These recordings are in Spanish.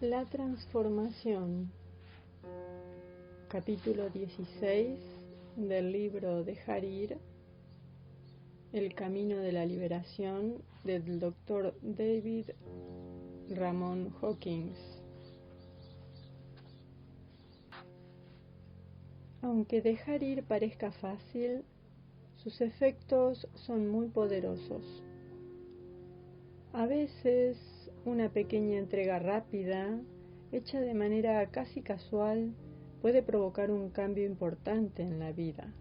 La transformación, capítulo 16 del libro Dejar ir, El camino de la liberación del Dr. David Ramón Hawkins. Aunque dejar ir parezca fácil, sus efectos son muy poderosos. A veces, una pequeña entrega rápida, hecha de manera casi casual, puede provocar un cambio importante en la vida.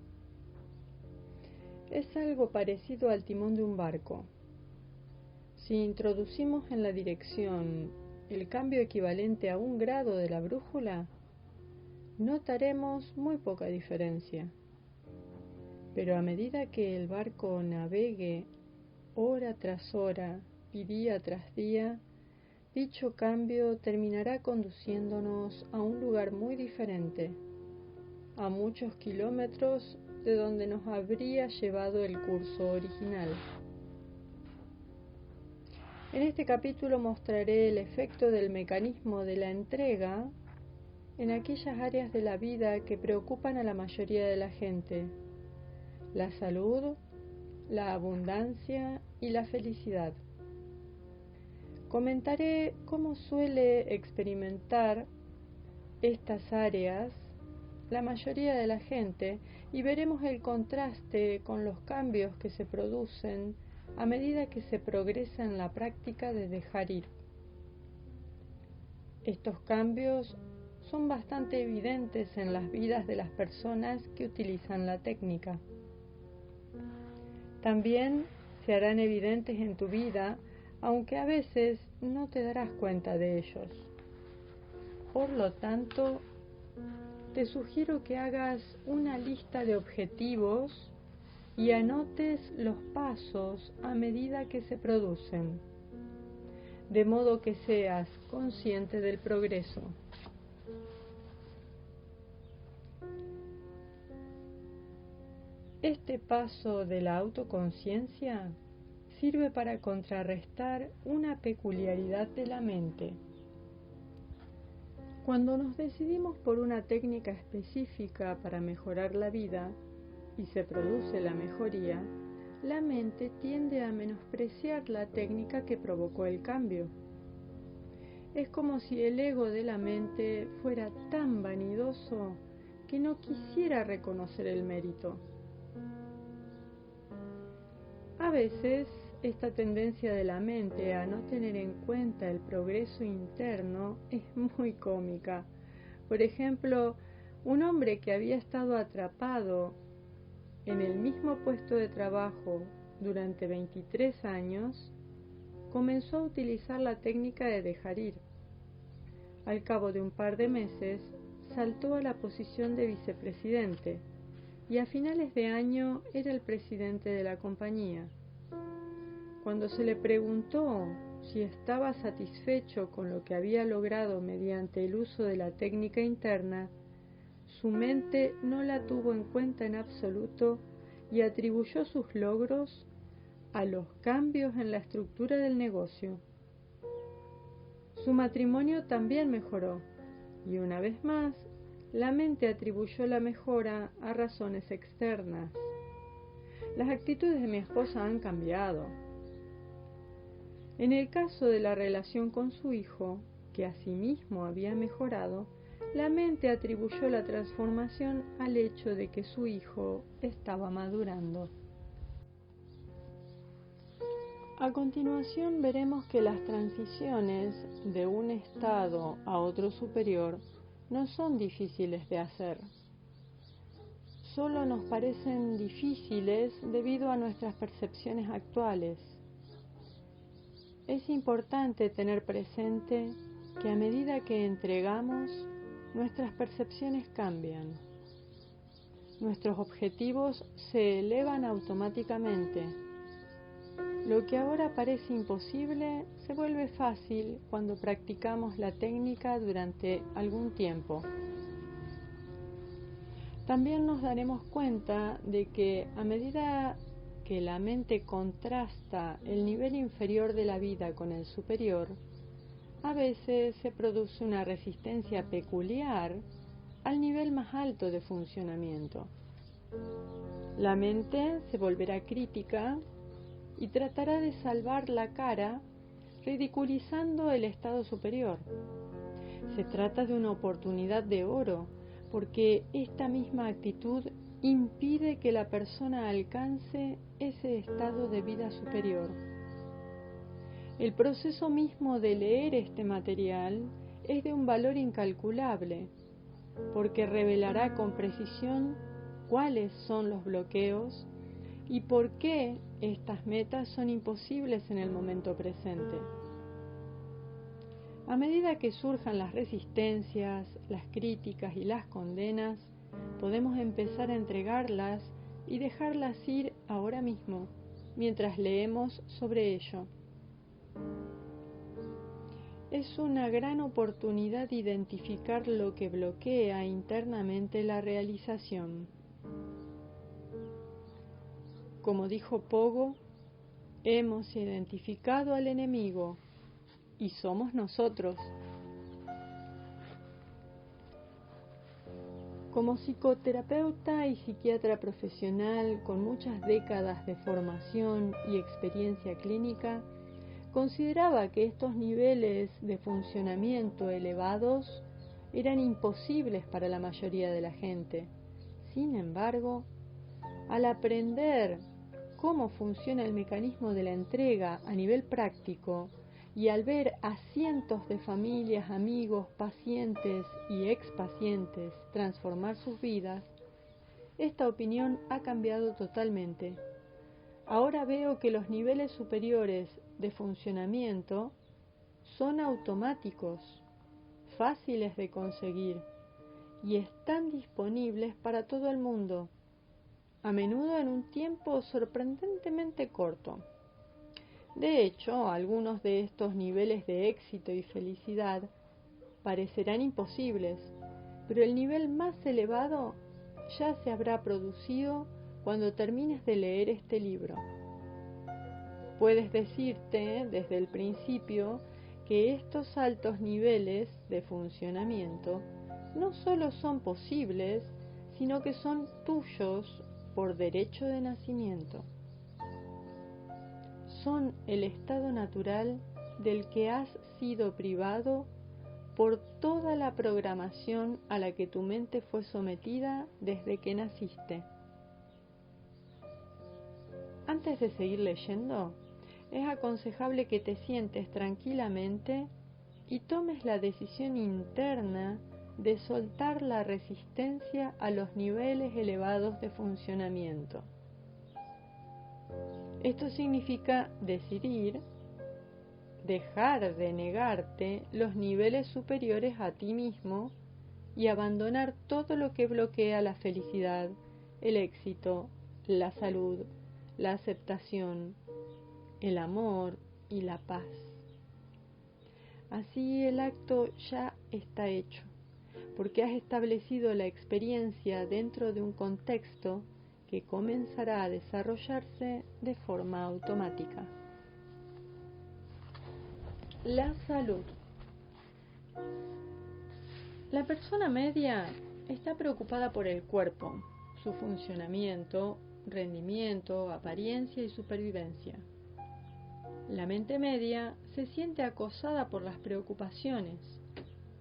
Es algo parecido al timón de un barco. Si introducimos en la dirección el cambio equivalente a 1 grado de la brújula, notaremos muy poca diferencia. Pero a medida que el barco navegue hora tras hora y día tras día, dicho cambio terminará conduciéndonos a un lugar muy diferente, a muchos kilómetros de donde nos habría llevado el curso original. En este capítulo mostraré el efecto del mecanismo de la entrega en aquellas áreas de la vida que preocupan a la mayoría de la gente: la salud, la abundancia y la felicidad. Comentaré cómo suele experimentar estas áreas la mayoría de la gente y veremos el contraste con los cambios que se producen a medida que se progresa en la práctica de dejar ir. Estos cambios son bastante evidentes en las vidas de las personas que utilizan la técnica. También se harán evidentes en tu vida, aunque a veces no te darás cuenta de ellos. Por lo tanto, te sugiero que hagas una lista de objetivos y anotes los pasos a medida que se producen, de modo que seas consciente del progreso. Este paso de la autoconciencia sirve para contrarrestar una peculiaridad de la mente. Cuando nos decidimos por una técnica específica para mejorar la vida y se produce la mejoría, la mente tiende a menospreciar la técnica que provocó el cambio. Es como si el ego de la mente fuera tan vanidoso que no quisiera reconocer el mérito. A veces, esta tendencia de la mente a no tener en cuenta el progreso interno es muy cómica. Por ejemplo, un hombre que había estado atrapado en el mismo puesto de trabajo durante 23 años, comenzó a utilizar la técnica de dejar ir. Al cabo de un par de meses, saltó a la posición de vicepresidente y a finales de año era el presidente de la compañía. Cuando se le preguntó si estaba satisfecho con lo que había logrado mediante el uso de la técnica interna, su mente no la tuvo en cuenta en absoluto y atribuyó sus logros a los cambios en la estructura del negocio. Su matrimonio también mejoró y una vez más, la mente atribuyó la mejora a razones externas. Las actitudes de mi esposa han cambiado. En el caso de la relación con su hijo, que asimismo había mejorado, la mente atribuyó la transformación al hecho de que su hijo estaba madurando. A continuación veremos que las transiciones de un estado a otro superior no son difíciles de hacer. Solo nos parecen difíciles debido a nuestras percepciones actuales. Es importante tener presente que a medida que entregamos, nuestras percepciones cambian. Nuestros objetivos se elevan automáticamente. Lo que ahora parece imposible se vuelve fácil cuando practicamos la técnica durante algún tiempo. También nos daremos cuenta de que a medida que la mente contrasta el nivel inferior de la vida con el superior, a veces se produce una resistencia peculiar al nivel más alto de funcionamiento. La mente se volverá crítica y tratará de salvar la cara ridiculizando el estado superior. Se trata de una oportunidad de oro, porque esta misma actitud impide que la persona alcance ese estado de vida superior. El proceso mismo de leer este material es de un valor incalculable, porque revelará con precisión cuáles son los bloqueos y por qué estas metas son imposibles en el momento presente. A medida que surjan las resistencias, las críticas y las condenas, podemos empezar a entregarlas y dejarlas ir ahora mismo, mientras leemos sobre ello. Es una gran oportunidad identificar lo que bloquea internamente la realización. Como dijo Pogo, hemos identificado al enemigo y somos nosotros. Como psicoterapeuta y psiquiatra profesional con muchas décadas de formación y experiencia clínica, consideraba que estos niveles de funcionamiento elevados eran imposibles para la mayoría de la gente. Sin embargo, al aprender cómo funciona el mecanismo de la entrega a nivel práctico y al ver a cientos de familias, amigos, pacientes y expacientes transformar sus vidas, esta opinión ha cambiado totalmente. Ahora veo que los niveles superiores de funcionamiento son automáticos, fáciles de conseguir y están disponibles para todo el mundo, a menudo en un tiempo sorprendentemente corto. De hecho, algunos de estos niveles de éxito y felicidad parecerán imposibles, pero el nivel más elevado ya se habrá producido cuando termines de leer este libro. Puedes decirte desde el principio que estos altos niveles de funcionamiento no solo son posibles, sino que son tuyos por derecho de nacimiento. Son el estado natural del que has sido privado por toda la programación a la que tu mente fue sometida desde que naciste. Antes de seguir leyendo, es aconsejable que te sientes tranquilamente y tomes la decisión interna de soltar la resistencia a los niveles elevados de funcionamiento. Esto significa decidir dejar de negarte los niveles superiores a ti mismo y abandonar todo lo que bloquea la felicidad, el éxito, la salud, la aceptación, el amor y la paz. Así el acto ya está hecho, porque has establecido la experiencia dentro de un contexto que comenzará a desarrollarse de forma automática. La salud. La persona media está preocupada por el cuerpo, su funcionamiento, rendimiento, apariencia y supervivencia. La mente media se siente acosada por las preocupaciones,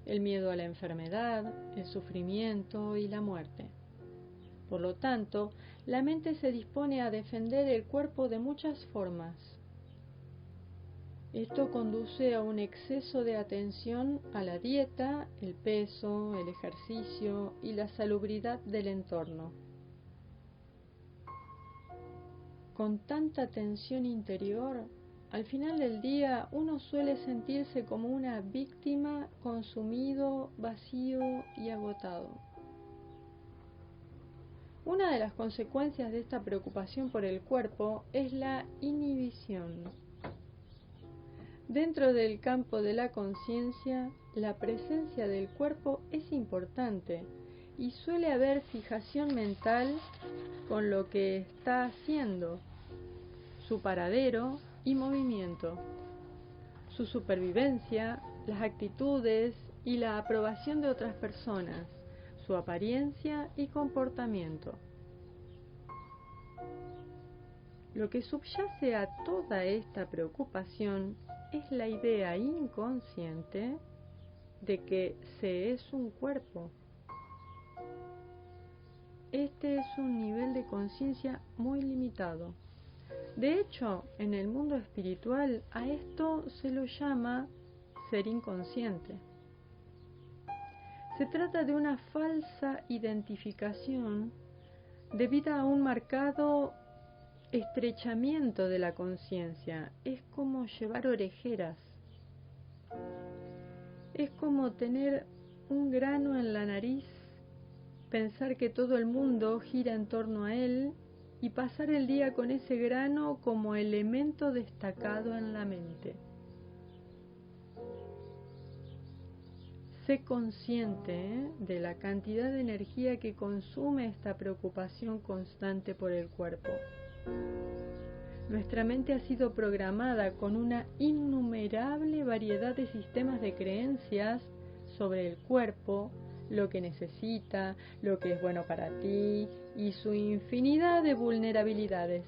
el miedo a la enfermedad, el sufrimiento y la muerte. Por lo tanto, la mente se dispone a defender el cuerpo de muchas formas. Esto conduce a un exceso de atención a la dieta, el peso, el ejercicio y la salubridad del entorno. Con tanta tensión interior, al final del día uno suele sentirse como una víctima, consumido, vacío y agotado. Una de las consecuencias de esta preocupación por el cuerpo es la inhibición. Dentro del campo de la conciencia, la presencia del cuerpo es importante y suele haber fijación mental con lo que está haciendo, su paradero y movimiento. su supervivencia, las actitudes y la aprobación de otras personas, su apariencia y comportamiento. Lo que subyace a toda esta preocupación es la idea inconsciente de que se es un cuerpo. Este es un nivel de conciencia muy limitado. De hecho, en el mundo espiritual a esto se lo llama ser inconsciente. Se trata de una falsa identificación debida a un marcado estrechamiento de la conciencia. Es como llevar orejeras. Es como tener un grano en la nariz, pensar que todo el mundo gira en torno a él y pasar el día con ese grano como elemento destacado en la mente. Sé consciente de la cantidad de energía que consume esta preocupación constante por el cuerpo. Nuestra mente ha sido programada con una innumerable variedad de sistemas de creencias sobre el cuerpo, lo que necesita, lo que es bueno para ti y su infinidad de vulnerabilidades.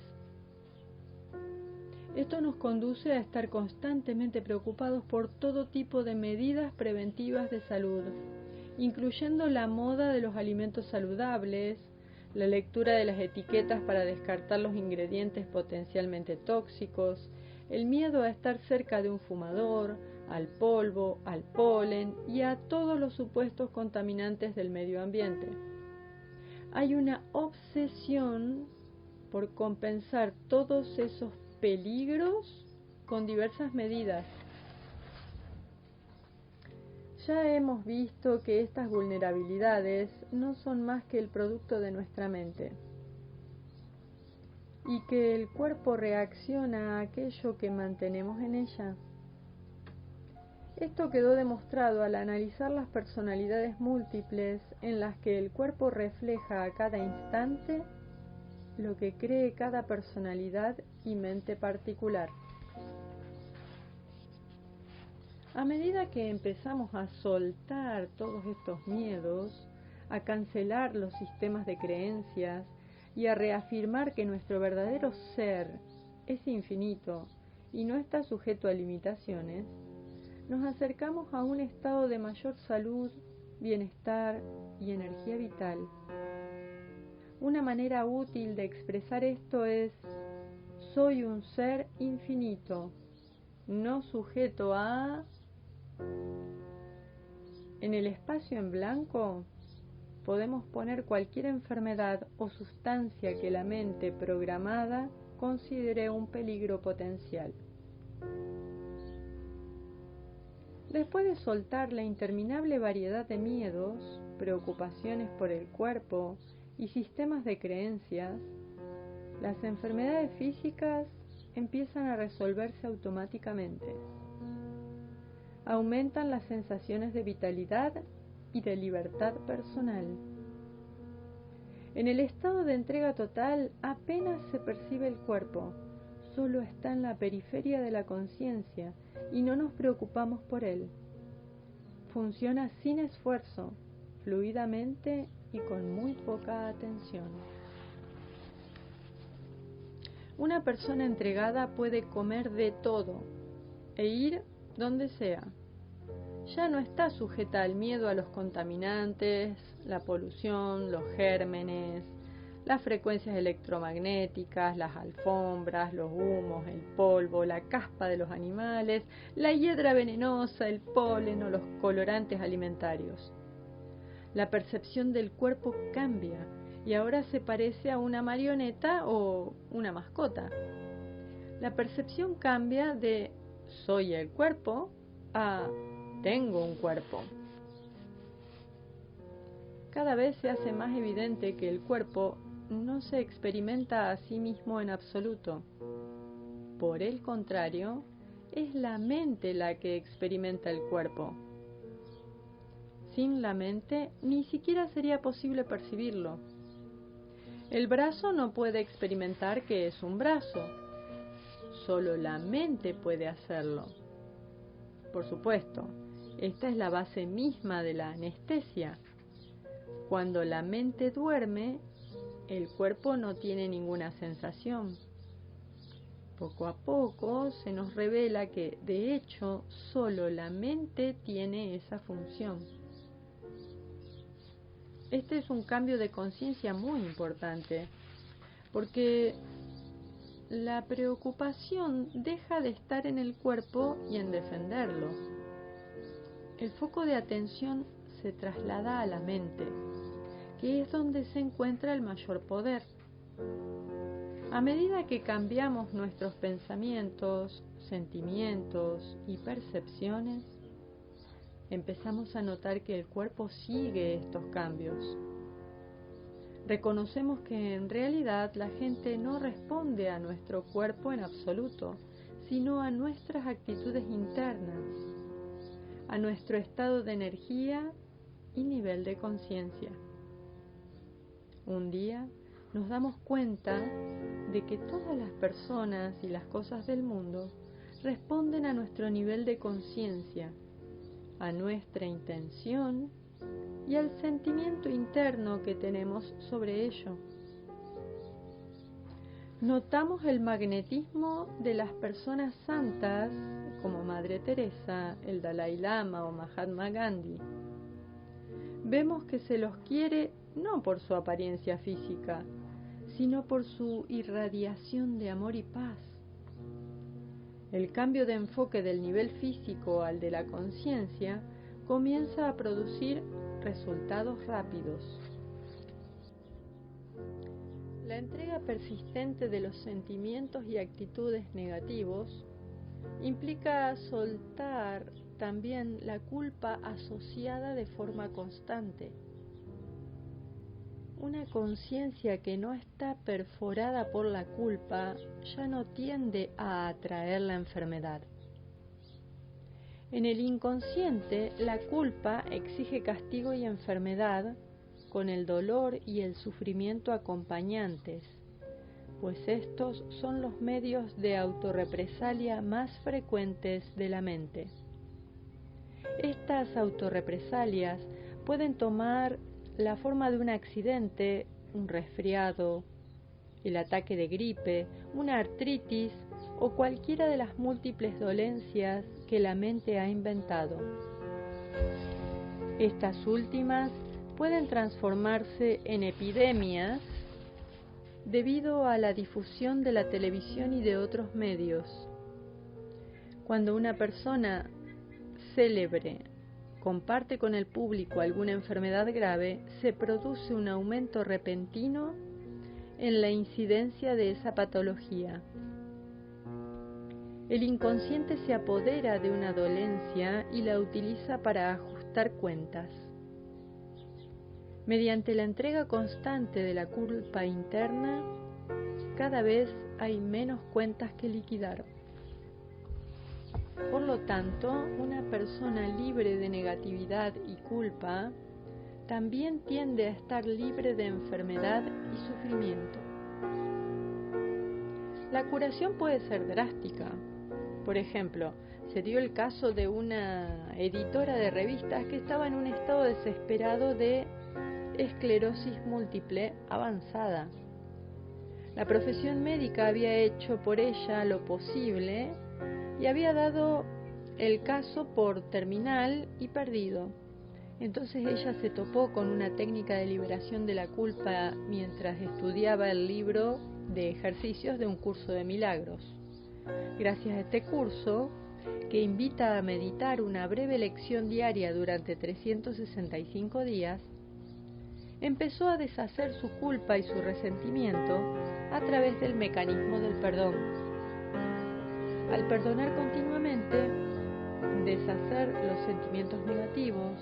Esto nos conduce a estar constantemente preocupados por todo tipo de medidas preventivas de salud, incluyendo la moda de los alimentos saludables, la lectura de las etiquetas para descartar los ingredientes potencialmente tóxicos, el miedo a estar cerca de un fumador, al polvo, al polen y a todos los supuestos contaminantes del medio ambiente. Hay una obsesión por compensar todos esos peligros con diversas medidas. Ya hemos visto que estas vulnerabilidades no son más que el producto de nuestra mente y que el cuerpo reacciona a aquello que mantenemos en ella. Esto quedó demostrado al analizar las personalidades múltiples en las que el cuerpo refleja a cada instante lo que cree cada personalidad y mente particular. A medida que empezamos a soltar todos estos miedos, a cancelar los sistemas de creencias y a reafirmar que nuestro verdadero ser es infinito y no está sujeto a limitaciones, nos acercamos a un estado de mayor salud, bienestar y energía vital. Una manera útil de expresar esto es: soy un ser infinito, no sujeto a... En el espacio en blanco podemos poner cualquier enfermedad o sustancia que la mente programada considere un peligro potencial. Después de soltar la interminable variedad de miedos, preocupaciones por el cuerpo y sistemas de creencias, las enfermedades físicas empiezan a resolverse automáticamente. Aumentan las sensaciones de vitalidad y de libertad personal. En el estado de entrega total apenas se percibe el cuerpo, solo está en la periferia de la conciencia y no nos preocupamos por él. Funciona sin esfuerzo, fluidamente y con muy poca atención. Una persona entregada puede comer de todo e ir donde sea. Ya no está sujeta al miedo a los contaminantes, la polución, los gérmenes, las frecuencias electromagnéticas, las alfombras, los humos, el polvo, la caspa de los animales, la hiedra venenosa, el polen o los colorantes alimentarios. La percepción del cuerpo cambia y ahora se parece a una marioneta o una mascota. La percepción cambia de soy el cuerpo a tengo un cuerpo. Cada vez se hace más evidente que el cuerpo no se experimenta a sí mismo en absoluto. Por el contrario, es la mente la que experimenta el cuerpo. Sin la mente, ni siquiera sería posible percibirlo. El brazo no puede experimentar que es un brazo. Solo la mente puede hacerlo. por supuesto, esta es la base misma de la anestesia. Cuando la mente duerme, el cuerpo no tiene ninguna sensación. Poco a poco se nos revela que, de hecho, solo la mente tiene esa función. Este es un cambio de conciencia muy importante, porque la preocupación deja de estar en el cuerpo y en defenderlo. El foco de atención se traslada a la mente, que es donde se encuentra el mayor poder. A medida que cambiamos nuestros pensamientos, sentimientos y percepciones, empezamos a notar que el cuerpo sigue estos cambios. Reconocemos que en realidad la gente no responde a nuestro cuerpo en absoluto, sino a nuestras actitudes internas, a nuestro estado de energía y nivel de conciencia. Un día nos damos cuenta de que todas las personas y las cosas del mundo responden a nuestro nivel de conciencia, a nuestra intención y al sentimiento interno que tenemos sobre ello. Notamos el magnetismo de las personas santas como Madre Teresa, el Dalai Lama o Mahatma Gandhi. Vemos que se los quiere no por su apariencia física, sino por su irradiación de amor y paz. El cambio de enfoque del nivel físico al de la conciencia comienza a producir resultados rápidos. La entrega persistente de los sentimientos y actitudes negativos implica soltar también la culpa asociada de forma constante. Una conciencia que no está perforada por la culpa ya no tiende a atraer la enfermedad. En el inconsciente, la culpa exige castigo y enfermedad con el dolor y el sufrimiento acompañantes, pues estos son los medios de autorrepresalia más frecuentes de la mente. Estas autorrepresalias pueden tomar la forma de un accidente, un resfriado, el ataque de gripe, una artritis o cualquiera de las múltiples dolencias que la mente ha inventado. Estas últimas pueden transformarse en epidemias debido a la difusión de la televisión y de otros medios. Cuando una persona célebre comparte con el público alguna enfermedad grave, se produce un aumento repentino en la incidencia de esa patología. El inconsciente se apodera de una dolencia y la utiliza para ajustar cuentas. Mediante la entrega constante de la culpa interna, cada vez hay menos cuentas que liquidar. Por lo tanto, una persona libre de negatividad y culpa también tiende a estar libre de enfermedad y sufrimiento. La curación puede ser drástica. Por ejemplo, se dio el caso de una editora de revistas que estaba en un estado desesperado de esclerosis múltiple avanzada. La profesión médica había hecho por ella lo posible y había dado el caso por terminal y perdido. Entonces ella se topó con una técnica de liberación de la culpa mientras estudiaba el libro de ejercicios de un curso de milagros. Gracias a este curso, que invita a meditar una breve lección diaria durante 365 días, empezó a deshacer su culpa y su resentimiento a través del mecanismo del perdón. Al perdonar continuamente, deshacer los sentimientos negativos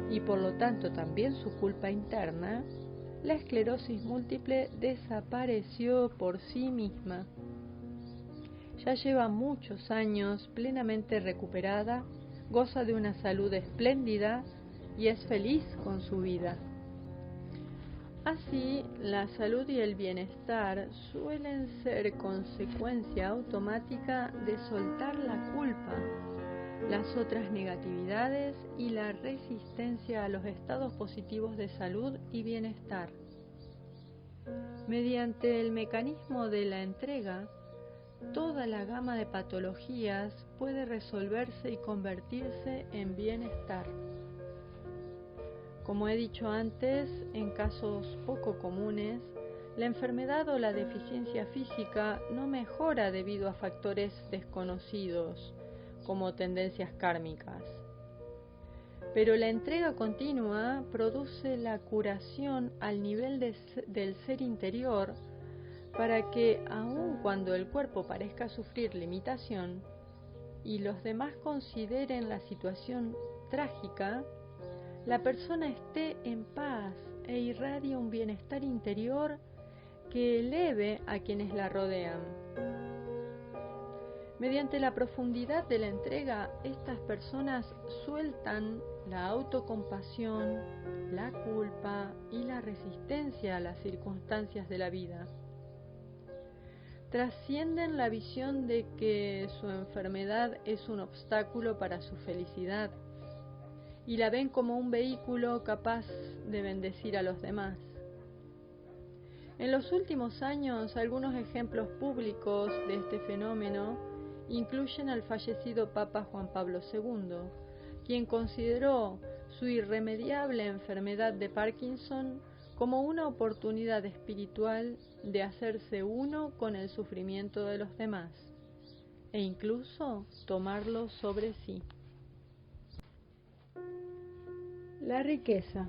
y por lo tanto también su culpa interna, la esclerosis múltiple desapareció por sí misma. Ya lleva muchos años plenamente recuperada, goza de una salud espléndida y es feliz con su vida. Así, la salud y el bienestar suelen ser consecuencia automática de soltar la culpa, las otras negatividades y la resistencia a los estados positivos de salud y bienestar. Mediante el mecanismo de la entrega, toda la gama de patologías puede resolverse y convertirse en bienestar. Como he dicho antes, en casos poco comunes, la enfermedad o la deficiencia física no mejora debido a factores desconocidos, como tendencias kármicas. Pero la entrega continua produce la curación al nivel del ser interior para que, aun cuando el cuerpo parezca sufrir limitación y los demás consideren la situación trágica, la persona esté en paz e irradie un bienestar interior que eleve a quienes la rodean. Mediante la profundidad de la entrega, estas personas sueltan la autocompasión, la culpa y la resistencia a las circunstancias de la vida. Trascienden la visión de que su enfermedad es un obstáculo para su felicidad y la ven como un vehículo capaz de bendecir a los demás. En los últimos años, algunos ejemplos públicos de este fenómeno incluyen al fallecido Papa Juan Pablo II, quien consideró su irremediable enfermedad de Parkinson como una oportunidad espiritual de hacerse uno con el sufrimiento de los demás e incluso tomarlo sobre sí. La riqueza.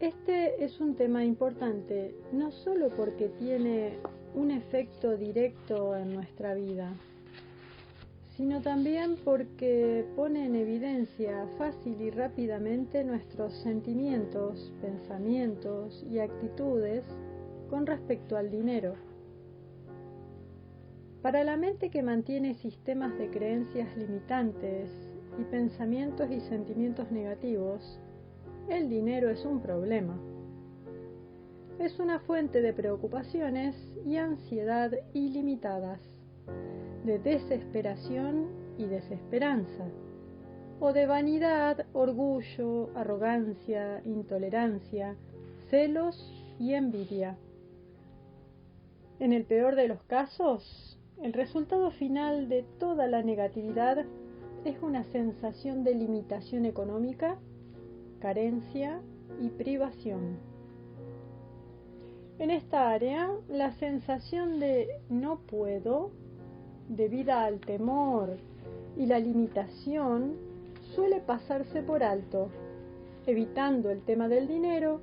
Este es un tema importante, no solo porque tiene un efecto directo en nuestra vida, sino también porque pone en evidencia fácil y rápidamente nuestros sentimientos, pensamientos y actitudes con respecto al dinero. Para la mente que mantiene sistemas de creencias limitantes y pensamientos y sentimientos negativos, el dinero es un problema. Es una fuente de preocupaciones y ansiedad ilimitadas, de desesperación y desesperanza, o de vanidad, orgullo, arrogancia, intolerancia, celos y envidia. En el peor de los casos, el resultado final de toda la negatividad es una sensación de limitación económica, carencia y privación. En esta área, la sensación de no puedo, debida al temor y la limitación, suele pasarse por alto, evitando el tema del dinero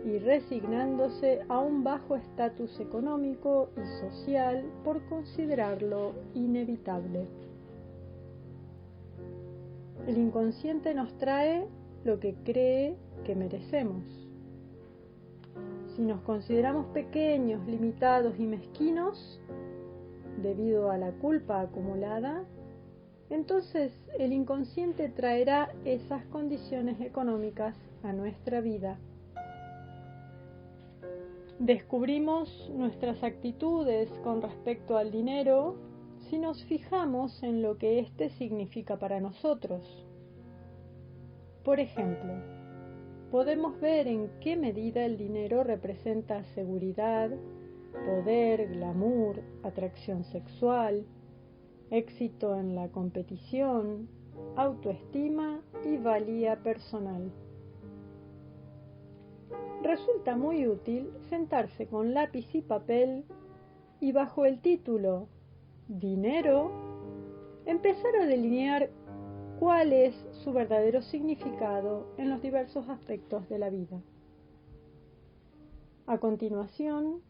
y resignándose a un bajo estatus económico y social por considerarlo inevitable. El inconsciente nos trae lo que cree que merecemos. Si nos consideramos pequeños, limitados y mezquinos, debido a la culpa acumulada, entonces el inconsciente traerá esas condiciones económicas a nuestra vida. Descubrimos nuestras actitudes con respecto al dinero si nos fijamos en lo que éste significa para nosotros. Por ejemplo, podemos ver en qué medida el dinero representa seguridad, poder, glamour, atracción sexual, éxito en la competición, autoestima y valía personal. Resulta muy útil sentarse con lápiz y papel y bajo el título Dinero, empezar a delinear cuál es su verdadero significado en los diversos aspectos de la vida. A continuación,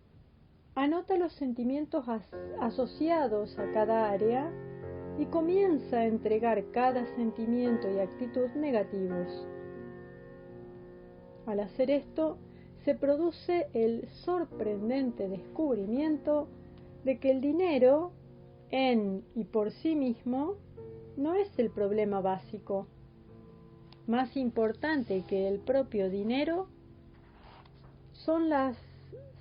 anota los sentimientos asociados a cada área y comienza a entregar cada sentimiento y actitud negativos. Al hacer esto, se produce el sorprendente descubrimiento de que el dinero, en y por sí mismo, no es el problema básico. Más importante que el propio dinero son las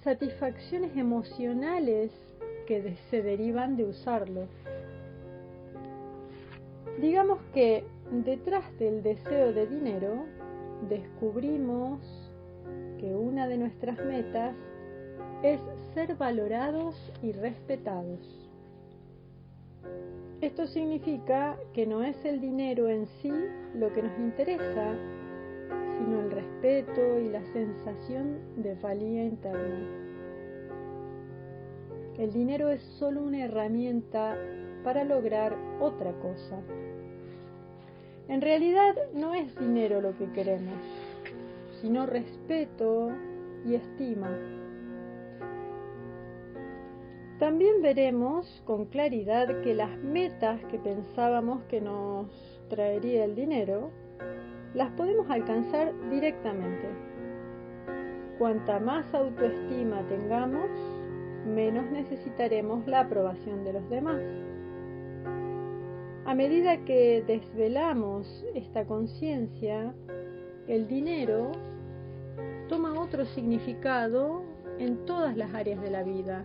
satisfacciones emocionales que se derivan de usarlo. Digamos que detrás del deseo de dinero descubrimos que una de nuestras metas es ser valorados y respetados. Esto significa que no es el dinero en sí lo que nos interesa, sino el respeto y la sensación de valía interna. El dinero es solo una herramienta para lograr otra cosa. En realidad no es dinero lo que queremos, sino respeto y estima. También veremos con claridad que las metas que pensábamos que nos traería el dinero, las podemos alcanzar directamente. Cuanta más autoestima tengamos, menos necesitaremos la aprobación de los demás. A medida que desvelamos esta conciencia, el dinero toma otro significado en todas las áreas de la vida.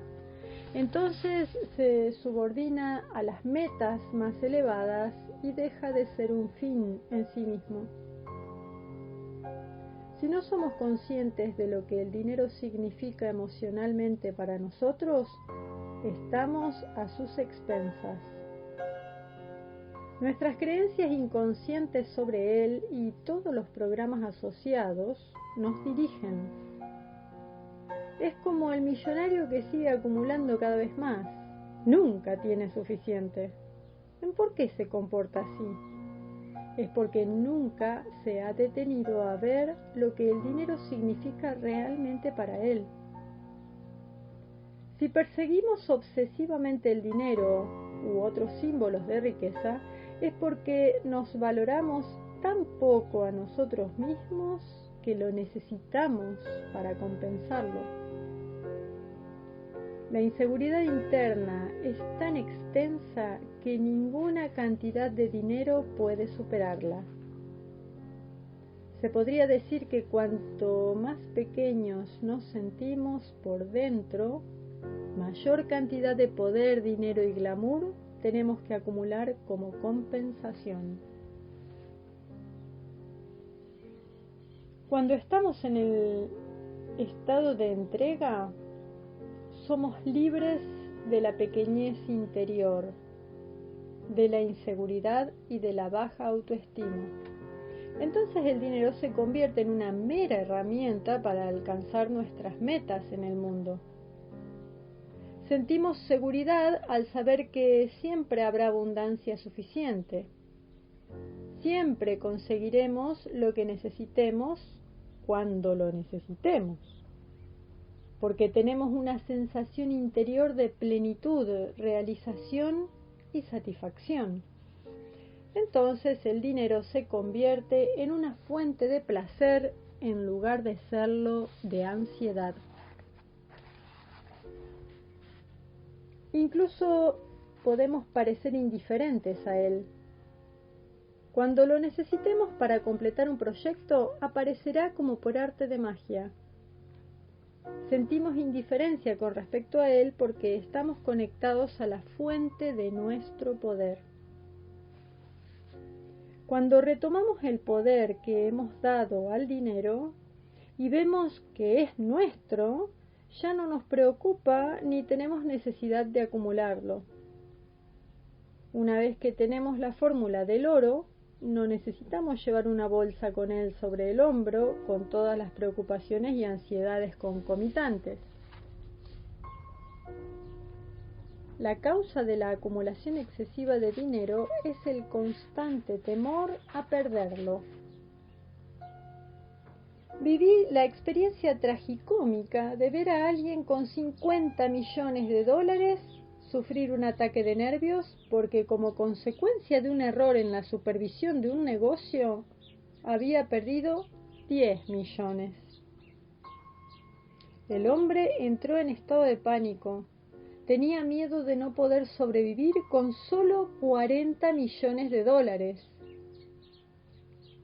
Entonces se subordina a las metas más elevadas y deja de ser un fin en sí mismo. Si no somos conscientes de lo que el dinero significa emocionalmente para nosotros, estamos a sus expensas. Nuestras creencias inconscientes sobre él y todos los programas asociados nos dirigen. Es como el millonario que sigue acumulando cada vez más. Nunca tiene suficiente. ¿Por qué se comporta así? Es porque nunca se ha detenido a ver lo que el dinero significa realmente para él. Si perseguimos obsesivamente el dinero u otros símbolos de riqueza, es porque nos valoramos tan poco a nosotros mismos que lo necesitamos para compensarlo. La inseguridad interna es tan extensa que ninguna cantidad de dinero puede superarla. Se podría decir que cuanto más pequeños nos sentimos por dentro, mayor cantidad de poder, dinero y glamour tenemos que acumular como compensación. Cuando estamos en el estado de entrega, somos libres de la pequeñez interior, de la inseguridad y de la baja autoestima. Entonces el dinero se convierte en una mera herramienta para alcanzar nuestras metas en el mundo. Sentimos seguridad al saber que siempre habrá abundancia suficiente. Siempre conseguiremos lo que necesitemos cuando lo necesitemos, porque tenemos una sensación interior de plenitud, realización y satisfacción. Entonces el dinero se convierte en una fuente de placer en lugar de serlo de ansiedad. Incluso podemos parecer indiferentes a él. Cuando lo necesitemos para completar un proyecto, aparecerá como por arte de magia. Sentimos indiferencia con respecto a él porque estamos conectados a la fuente de nuestro poder. Cuando retomamos el poder que hemos dado al dinero y vemos que es nuestro, ya no nos preocupa ni tenemos necesidad de acumularlo. Una vez que tenemos la fórmula del oro, no necesitamos llevar una bolsa con él sobre el hombro con todas las preocupaciones y ansiedades concomitantes. La causa de la acumulación excesiva de dinero es el constante temor a perderlo. Viví la experiencia tragicómica de ver a alguien con 50 millones de dólares sufrir un ataque de nervios porque como consecuencia de un error en la supervisión de un negocio había perdido 10 millones. El hombre entró en estado de pánico. Tenía miedo de no poder sobrevivir con solo 40 millones de dólares.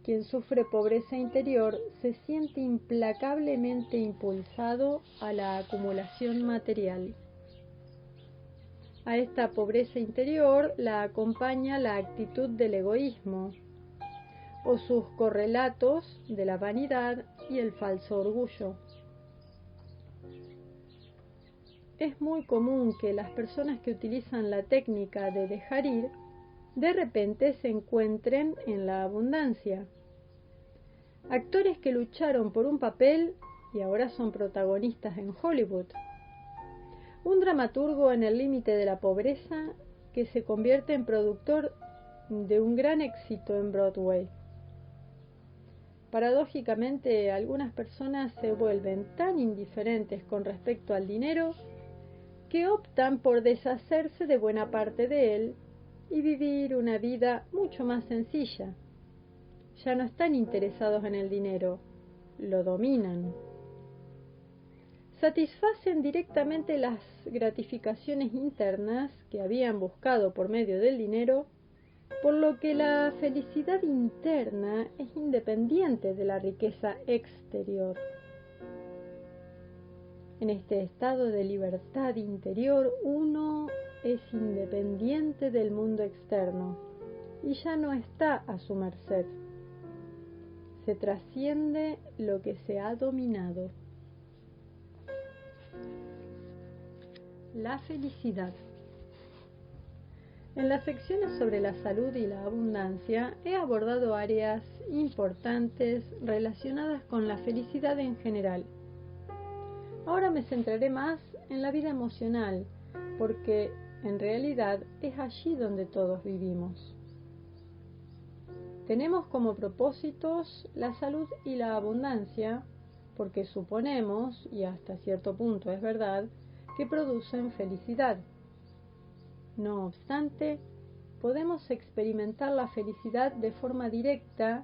Quien sufre pobreza interior se siente implacablemente impulsado a la acumulación material. A esta pobreza interior la acompaña la actitud del egoísmo o sus correlatos de la vanidad y el falso orgullo. Es muy común que las personas que utilizan la técnica de dejar ir de repente se encuentren en la abundancia. Actores que lucharon por un papel y ahora son protagonistas en Hollywood. Un dramaturgo en el límite de la pobreza que se convierte en productor de un gran éxito en Broadway. Paradójicamente, algunas personas se vuelven tan indiferentes con respecto al dinero que optan por deshacerse de buena parte de él y vivir una vida mucho más sencilla. Ya no están interesados en el dinero, lo dominan. Satisfacen directamente las gratificaciones internas que habían buscado por medio del dinero, por lo que la felicidad interna es independiente de la riqueza exterior. En este estado de libertad interior, uno es independiente del mundo externo y ya no está a su merced. Se trasciende lo que se ha dominado. La felicidad. En las secciones sobre la salud y la abundancia he abordado áreas importantes relacionadas con la felicidad en general. Ahora me centraré más en la vida emocional, porque en realidad es allí donde todos vivimos. Tenemos como propósitos la salud y la abundancia, porque suponemos, y hasta cierto punto es verdad, que producen felicidad. No obstante, podemos experimentar la felicidad de forma directa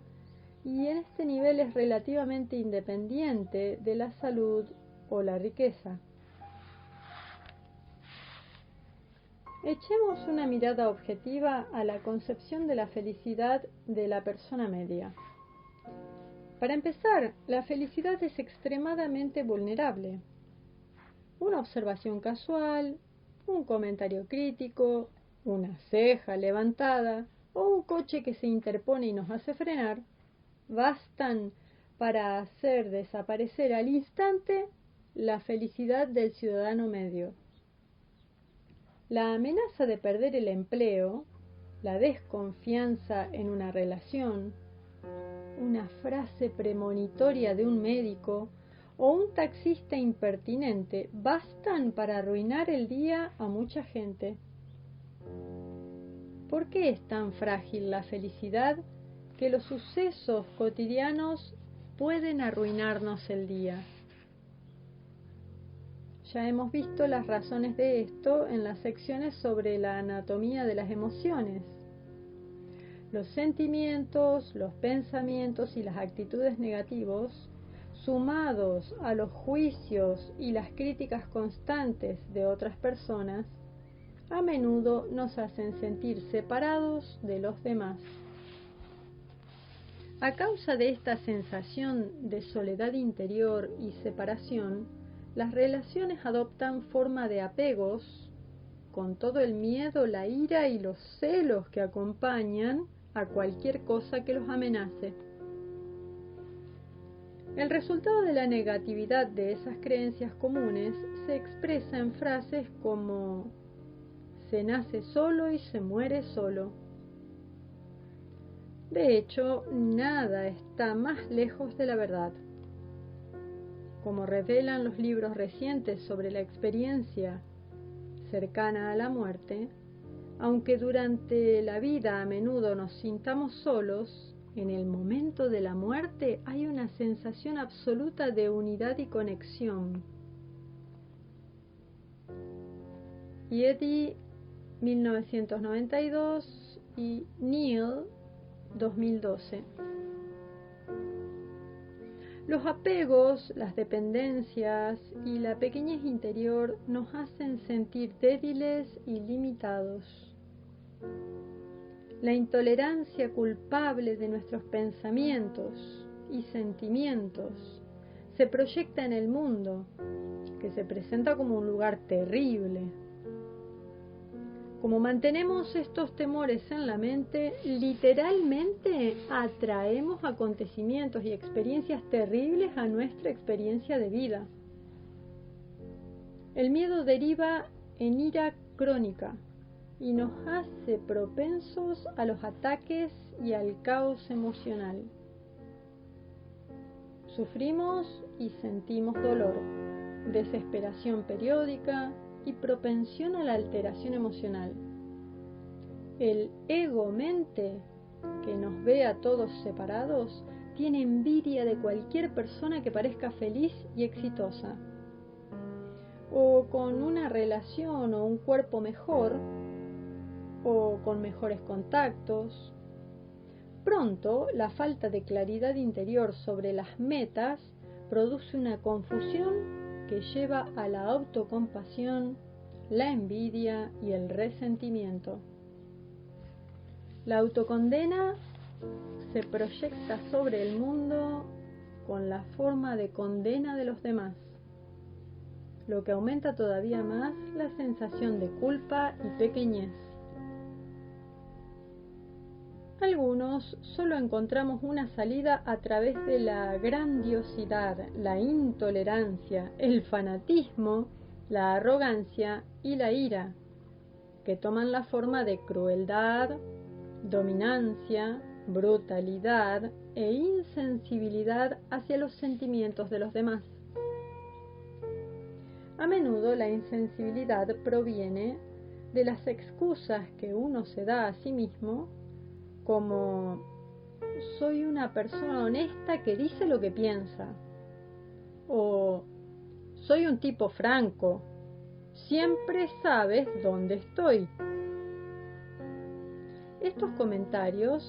y en este nivel es relativamente independiente de la salud o la riqueza. Echemos una mirada objetiva a la concepción de la felicidad de la persona media. Para empezar, la felicidad es extremadamente vulnerable. Una observación casual, un comentario crítico, una ceja levantada o un coche que se interpone y nos hace frenar, bastan para hacer desaparecer al instante la felicidad del ciudadano medio. La amenaza de perder el empleo, la desconfianza en una relación, una frase premonitoria de un médico o un taxista impertinente bastan para arruinar el día a mucha gente. ¿Por qué es tan frágil la felicidad que los sucesos cotidianos pueden arruinarnos el día? Ya hemos visto las razones de esto en las secciones sobre la anatomía de las emociones. Los sentimientos, los pensamientos y las actitudes negativos, sumados a los juicios y las críticas constantes de otras personas, a menudo nos hacen sentir separados de los demás. A causa de esta sensación de soledad interior y separación, las relaciones adoptan forma de apegos, con todo el miedo, la ira y los celos que acompañan a cualquier cosa que los amenace. El resultado de la negatividad de esas creencias comunes se expresa en frases como se nace solo y se muere solo. De hecho, nada está más lejos de la verdad. Como revelan los libros recientes sobre la experiencia cercana a la muerte, aunque durante la vida a menudo nos sintamos solos, en el momento de la muerte hay una sensación absoluta de unidad y conexión. Yeti, 1992 y Neil, 2012. Los apegos, las dependencias y la pequeñez interior nos hacen sentir débiles y limitados. La intolerancia culpable de nuestros pensamientos y sentimientos se proyecta en el mundo, que se presenta como un lugar terrible. Como mantenemos estos temores en la mente, literalmente atraemos acontecimientos y experiencias terribles a nuestra experiencia de vida. El miedo deriva en ira crónica y nos hace propensos a los ataques y al caos emocional. Sufrimos y sentimos dolor, desesperación periódica y propensión a la alteración emocional. El ego-mente, que nos ve a todos separados, tiene envidia de cualquier persona que parezca feliz y exitosa, o con una relación o un cuerpo mejor, o con mejores contactos. Pronto, la falta de claridad interior sobre las metas produce una confusión que lleva a la autocompasión, la envidia y el resentimiento. La autocondena se proyecta sobre el mundo con la forma de condena de los demás, lo que aumenta todavía más la sensación de culpa y pequeñez. Algunos solo encontramos una salida a través de la grandiosidad, la intolerancia, el fanatismo, la arrogancia y la ira, que toman la forma de crueldad, dominancia, brutalidad e insensibilidad hacia los sentimientos de los demás. A menudo la insensibilidad proviene de las excusas que uno se da a sí mismo, como soy una persona honesta que dice lo que piensa, o soy un tipo franco, siempre sabes dónde estoy. Estos comentarios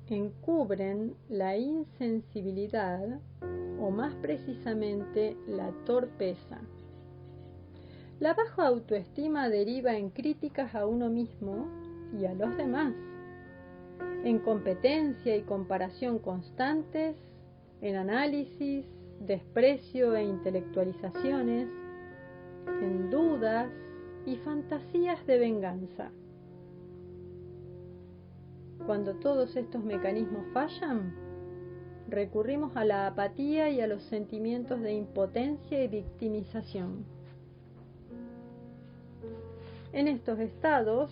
encubren la insensibilidad, o más precisamente la torpeza. La baja autoestima deriva en críticas a uno mismo y a los demás, en competencia y comparación constantes, en análisis, desprecio e intelectualizaciones, en dudas y fantasías de venganza. Cuando todos estos mecanismos fallan, recurrimos a la apatía y a los sentimientos de impotencia y victimización. En estos estados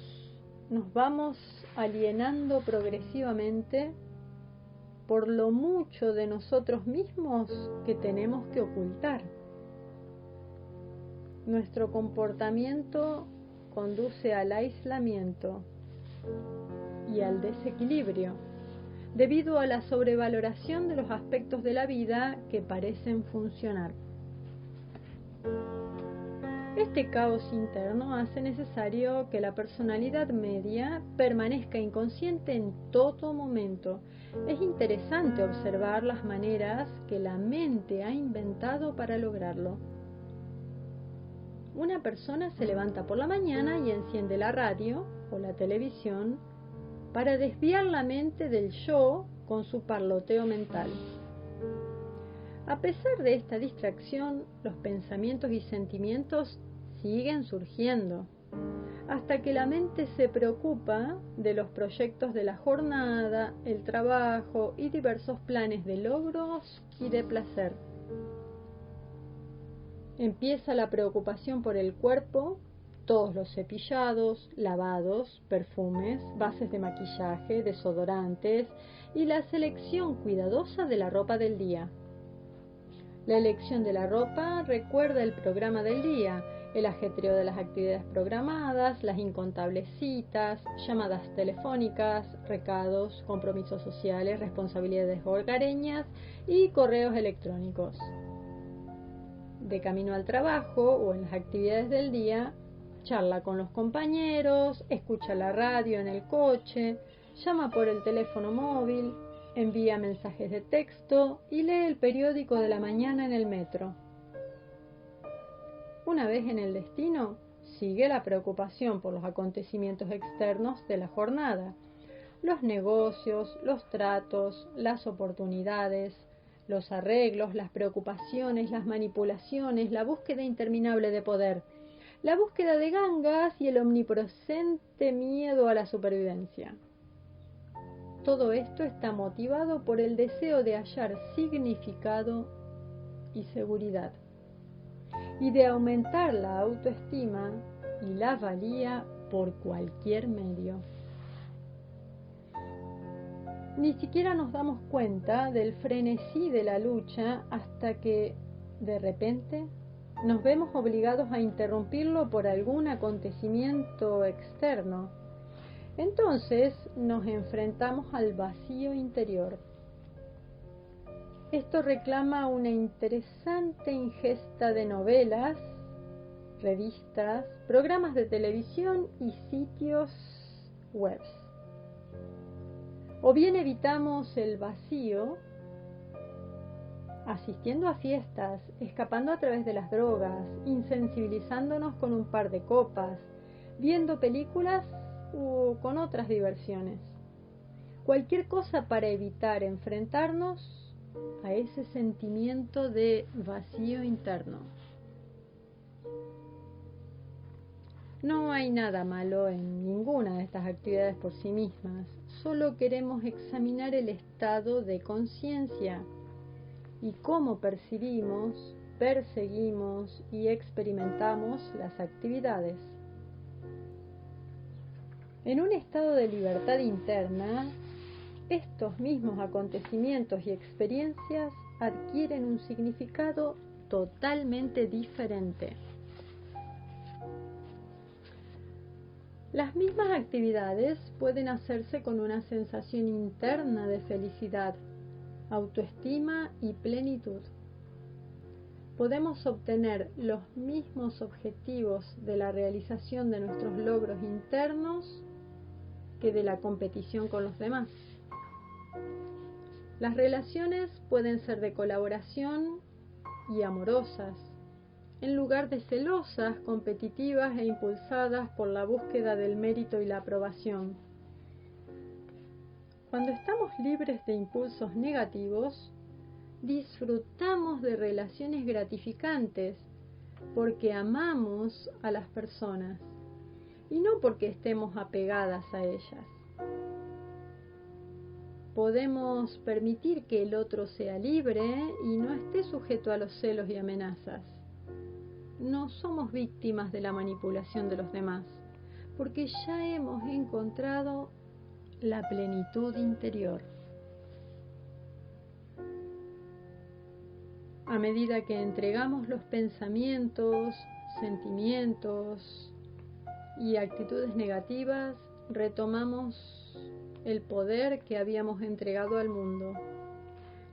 nos vamos alienando progresivamente por lo mucho de nosotros mismos que tenemos que ocultar. Nuestro comportamiento conduce al aislamiento y al desequilibrio, debido a la sobrevaloración de los aspectos de la vida que parecen funcionar. Este caos interno hace necesario que la personalidad media permanezca inconsciente en todo momento. Es interesante observar las maneras que la mente ha inventado para lograrlo. Una persona se levanta por la mañana y enciende la radio o la televisión para desviar la mente del yo con su parloteo mental. A pesar de esta distracción, los pensamientos y sentimientos siguen surgiendo, hasta que la mente se preocupa de los proyectos de la jornada, el trabajo y diversos planes de logros y de placer. Empieza la preocupación por el cuerpo, todos los cepillados, lavados, perfumes, bases de maquillaje, desodorantes y la selección cuidadosa de la ropa del día. La elección de la ropa recuerda el programa del día, el ajetreo de las actividades programadas, las incontables citas, llamadas telefónicas, recados, compromisos sociales, responsabilidades hogareñas y correos electrónicos. De camino al trabajo o en las actividades del día, charla con los compañeros, escucha la radio en el coche, llama por el teléfono móvil, envía mensajes de texto y lee el periódico de la mañana en el metro. Una vez en el destino, sigue la preocupación por los acontecimientos externos de la jornada, los negocios, los tratos, las oportunidades, los arreglos, las preocupaciones, las manipulaciones, la búsqueda interminable de poder, la búsqueda de gangas y el omnipresente miedo a la supervivencia. Todo esto está motivado por el deseo de hallar significado y seguridad, y de aumentar la autoestima y la valía por cualquier medio. Ni siquiera nos damos cuenta del frenesí de la lucha hasta que, de repente, nos vemos obligados a interrumpirlo por algún acontecimiento externo. Entonces nos enfrentamos al vacío interior. Esto reclama una interesante ingesta de novelas, revistas, programas de televisión y sitios web. O bien evitamos el vacío asistiendo a fiestas, escapando a través de las drogas, insensibilizándonos con un par de copas, viendo películas o con otras diversiones. Cualquier cosa para evitar enfrentarnos a ese sentimiento de vacío interno. No hay nada malo en ninguna de estas actividades por sí mismas, solo queremos examinar el estado de conciencia y cómo percibimos, perseguimos y experimentamos las actividades. En un estado de libertad interna, estos mismos acontecimientos y experiencias adquieren un significado totalmente diferente. Las mismas actividades pueden hacerse con una sensación interna de felicidad, autoestima y plenitud. Podemos obtener los mismos objetivos de la realización de nuestros logros internos que de la competición con los demás. Las relaciones pueden ser de colaboración y amorosas, en lugar de celosas, competitivas e impulsadas por la búsqueda del mérito y la aprobación. Cuando estamos libres de impulsos negativos, disfrutamos de relaciones gratificantes porque amamos a las personas y no porque estemos apegadas a ellas. Podemos permitir que el otro sea libre y no esté sujeto a los celos y amenazas. No somos víctimas de la manipulación de los demás, porque ya hemos encontrado la plenitud interior. A medida que entregamos los pensamientos, sentimientos y actitudes negativas, retomamos el poder que habíamos entregado al mundo.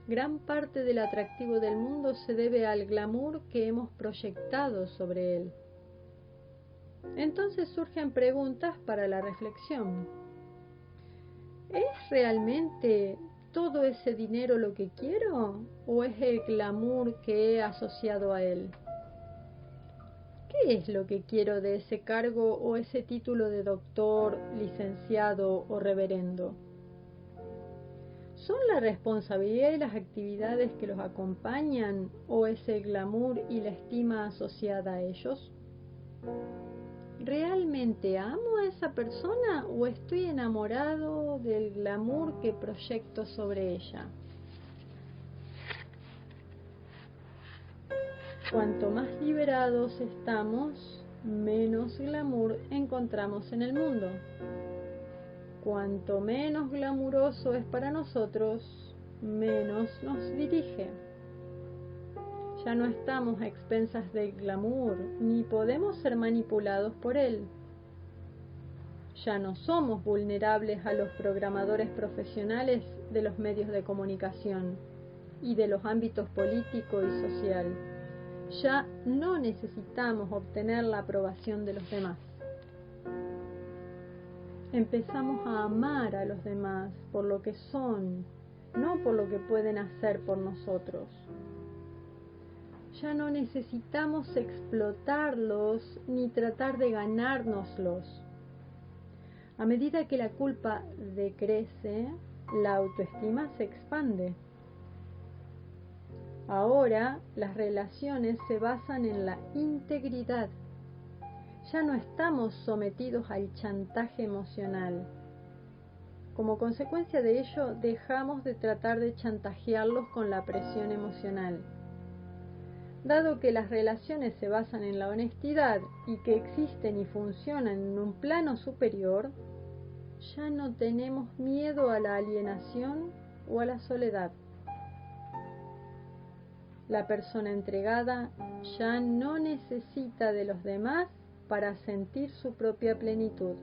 Gran parte del atractivo del mundo se debe al glamour que hemos proyectado sobre él. Entonces surgen preguntas para la reflexión. ¿Es realmente todo ese dinero lo que quiero o es el glamour que he asociado a él? ¿Qué es lo que quiero de ese cargo o ese título de doctor, licenciado o reverendo? ¿Son la responsabilidad y las actividades que los acompañan o es el glamour y la estima asociada a ellos? ¿Realmente amo a esa persona o estoy enamorado del glamour que proyecto sobre ella? Cuanto más liberados estamos, menos glamour encontramos en el mundo. Cuanto menos glamuroso es para nosotros, menos nos dirige. Ya no estamos a expensas del glamour, ni podemos ser manipulados por él. Ya no somos vulnerables a los programadores profesionales de los medios de comunicación y de los ámbitos político y social. Ya no necesitamos obtener la aprobación de los demás. Empezamos a amar a los demás por lo que son, no por lo que pueden hacer por nosotros. Ya no necesitamos explotarlos ni tratar de ganárnoslos. A medida que la culpa decrece, la autoestima se expande. Ahora las relaciones se basan en la integridad Ya no estamos sometidos al chantaje emocional. Como consecuencia de ello, dejamos de tratar de chantajearlos con la presión emocional. Dado que las relaciones se basan en la honestidad y que existen y funcionan en un plano superior, ya no tenemos miedo a la alienación o a la soledad. La persona entregada ya no necesita de los demás para sentir su propia plenitud,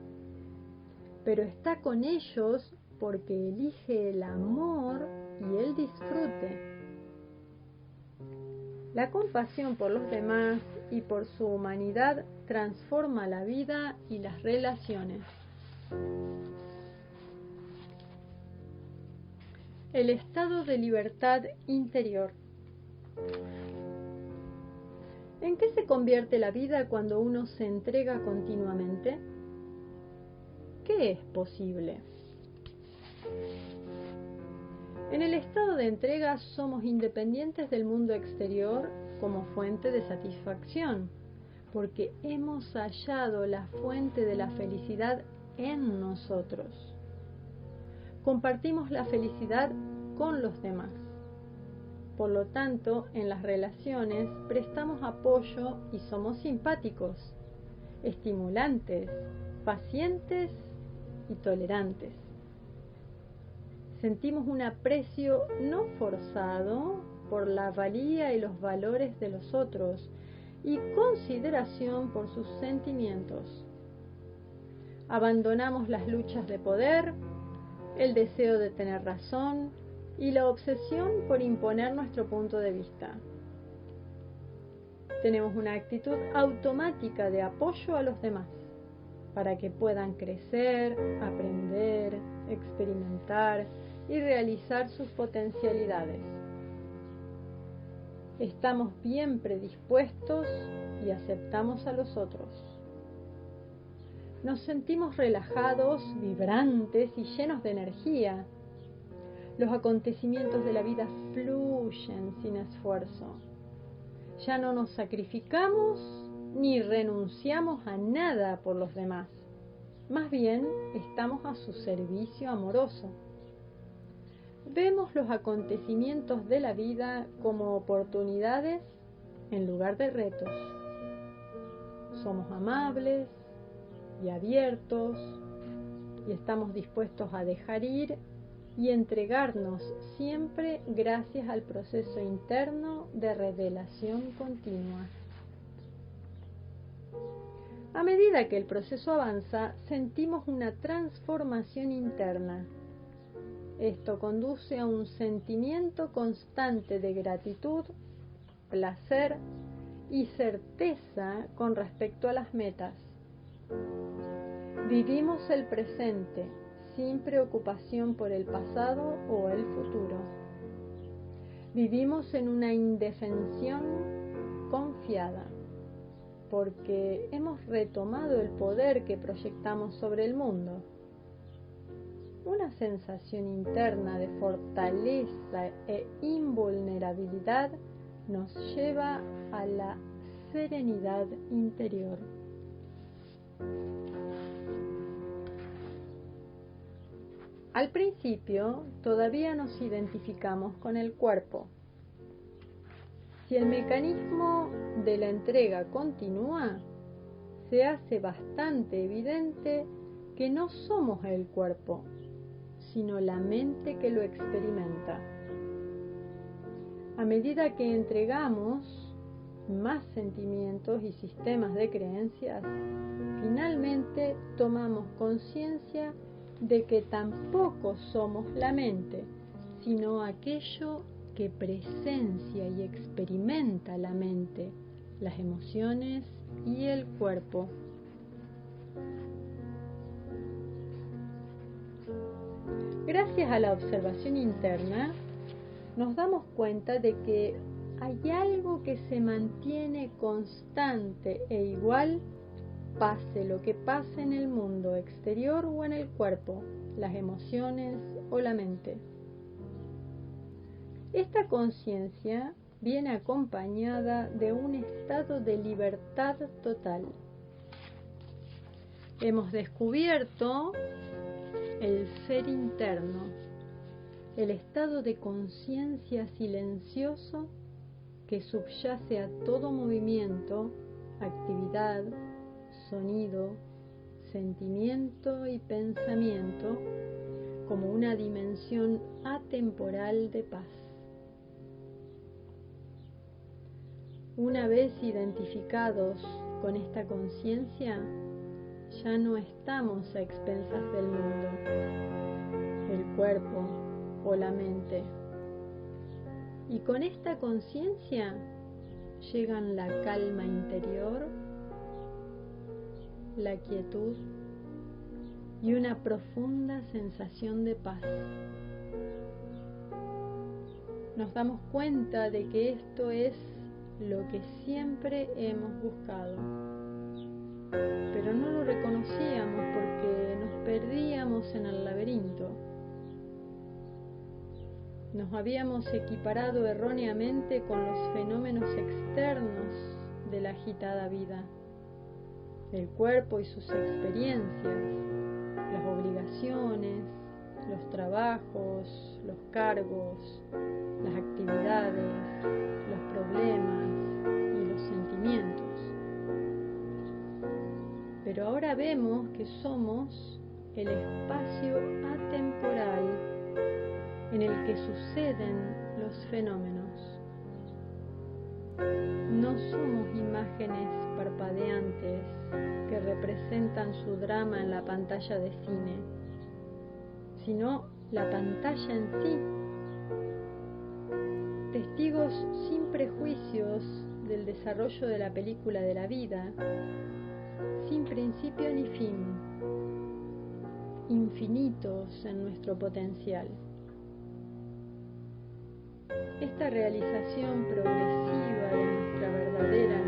pero está con ellos porque elige el amor y el disfrute. La compasión por los demás y por su humanidad transforma la vida y las relaciones. El estado de libertad interior. ¿En qué se convierte la vida cuando uno se entrega continuamente? ¿Qué es posible? En el estado de entrega somos independientes del mundo exterior como fuente de satisfacción, porque hemos hallado la fuente de la felicidad en nosotros. Compartimos la felicidad con los demás. Por lo tanto, en las relaciones prestamos apoyo y somos simpáticos, estimulantes, pacientes y tolerantes. Sentimos un aprecio no forzado por la valía y los valores de los otros y consideración por sus sentimientos. Abandonamos las luchas de poder, el deseo de tener razón y la obsesión por imponer nuestro punto de vista. Tenemos una actitud automática de apoyo a los demás para que puedan crecer, aprender, experimentar y realizar sus potencialidades. Estamos bien predispuestos y aceptamos a los otros. Nos sentimos relajados, vibrantes y llenos de energía. Los acontecimientos de la vida fluyen sin esfuerzo. Ya no nos sacrificamos ni renunciamos a nada por los demás. Más bien, estamos a su servicio amoroso. Vemos los acontecimientos de la vida como oportunidades en lugar de retos. Somos amables y abiertos y estamos dispuestos a dejar ir y entregarnos siempre gracias al proceso interno de revelación continua. A medida que el proceso avanza, sentimos una transformación interna. Esto conduce a un sentimiento constante de gratitud, placer y certeza con respecto a las metas. Vivimos el presente sin preocupación por el pasado o el futuro. Vivimos en una indefensión confiada, porque hemos retomado el poder que proyectamos sobre el mundo. Una sensación interna de fortaleza e invulnerabilidad nos lleva a la serenidad interior. Al principio, todavía nos identificamos con el cuerpo. Si el mecanismo de la entrega continúa, se hace bastante evidente que no somos el cuerpo, sino la mente que lo experimenta. A medida que entregamos más sentimientos y sistemas de creencias, finalmente tomamos conciencia de que tampoco somos la mente, sino aquello que presencia y experimenta la mente, las emociones y el cuerpo. Gracias a la observación interna, nos damos cuenta de que hay algo que se mantiene constante e igual, pase lo que pase en el mundo exterior o en el cuerpo, las emociones o la mente. Esta conciencia viene acompañada de un estado de libertad total. Hemos descubierto el ser interno, el estado de conciencia silencioso que subyace a todo movimiento, actividad, sonido, sentimiento y pensamiento como una dimensión atemporal de paz. Una vez identificados con esta conciencia, ya no estamos a expensas del mundo, el cuerpo o la mente. Y con esta conciencia llegan la calma interior, la quietud y una profunda sensación de paz. Nos damos cuenta de que esto es lo que siempre hemos buscado, pero no lo reconocíamos porque nos perdíamos en el laberinto. Nos habíamos equiparado erróneamente con los fenómenos externos de la agitada vida, el cuerpo y sus experiencias, las obligaciones, los trabajos, los cargos, las actividades, los problemas y los sentimientos. Pero ahora vemos que somos el espacio atemporal en el que suceden los fenómenos. No somos imágenes parpadeantes que representan su drama en la pantalla de cine, sino la pantalla en sí. Testigos sin prejuicios del desarrollo de la película de la vida, sin principio ni fin, infinitos en nuestro potencial. Esta realización progresiva de nuestra verdadera